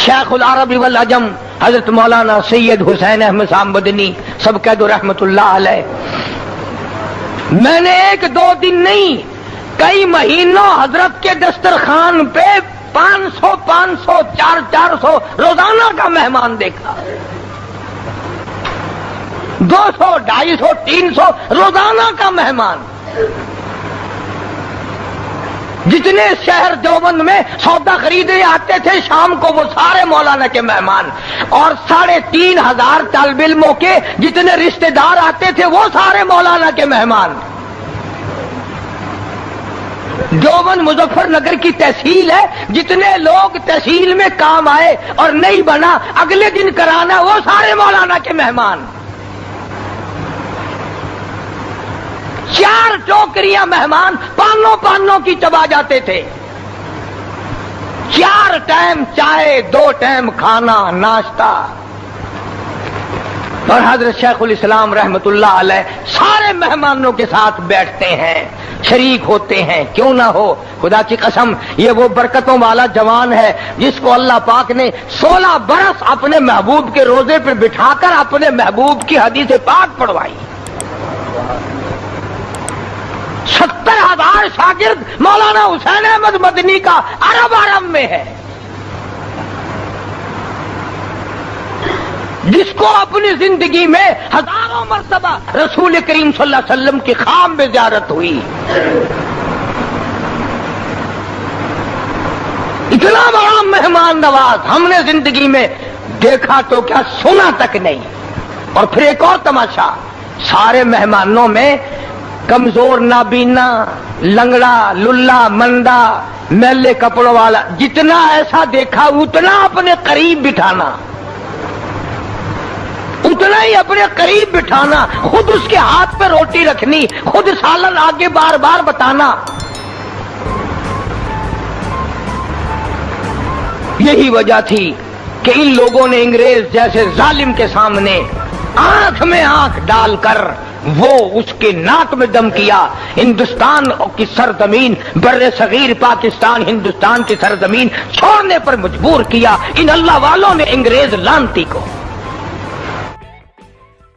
شیخ العرب والعجم حضرت مولانا سید حسین احمد صاحب مدنی سب کہہ دو رحمت اللہ علیہ. میں نے ایک دو دن نہیں کئی مہینوں حضرت کے دسترخوان پہ 500 400 روزانہ کا مہمان دیکھا. 200 250 300 روزانہ کا مہمان. جتنے شہر دیوبند میں سودا خریدنے آتے تھے شام کو وہ سارے مولانا کے مہمان، اور 3500 طالب علموں کے جتنے رشتہ دار آتے تھے وہ سارے مولانا کے مہمان. دیوبند مظفر نگر کی تحصیل ہے، جتنے لوگ تحصیل میں کام آئے اور نہیں بنا اگلے دن کرانا وہ سارے مولانا کے مہمان. 4 ٹوکریاں مہمان پانوں کی چبا جاتے تھے. 4 ٹائم چائے، 2 ٹائم کھانا ناشتہ. اور حضرت شیخ الاسلام رحمت اللہ علیہ سارے مہمانوں کے ساتھ بیٹھتے ہیں، شریک ہوتے ہیں. کیوں نہ ہو، خدا کی قسم یہ وہ برکتوں والا جوان ہے جس کو اللہ پاک نے 16 برس اپنے محبوب کے روزے پہ بٹھا کر اپنے محبوب کی حدیث پاک پڑھوائی. 70,000 شاگرد مولانا حسین احمد مدنی کا عرب میں ہے، جس کو اپنی زندگی میں ہزاروں مرتبہ رسول کریم صلی اللہ علیہ وسلم کی خام میں زیارت ہوئی. اتنا بڑا مہمان نواز ہم نے زندگی میں دیکھا تو کیا سنا تک نہیں. اور پھر ایک اور تماشا، سارے مہمانوں میں کمزور نابینا، لنگڑا، للا، مندا، میلے کپڑوں والا، جتنا ایسا دیکھا اتنا اپنے قریب بٹھانا، اتنا ہی اپنے قریب بٹھانا، خود اس کے ہاتھ پہ روٹی رکھنی، خود سالن آگے بار بار بتانا. یہی وجہ تھی کہ ان لوگوں نے انگریز جیسے ظالم کے سامنے آنکھ میں آنکھ ڈال کر وہ اس کے ناک میں دم کیا. ہندوستان کی سرزمین، بر صغیر پاکستان ہندوستان کی سرزمین چھوڑنے پر مجبور کیا ان اللہ والوں نے انگریز لانتی کو.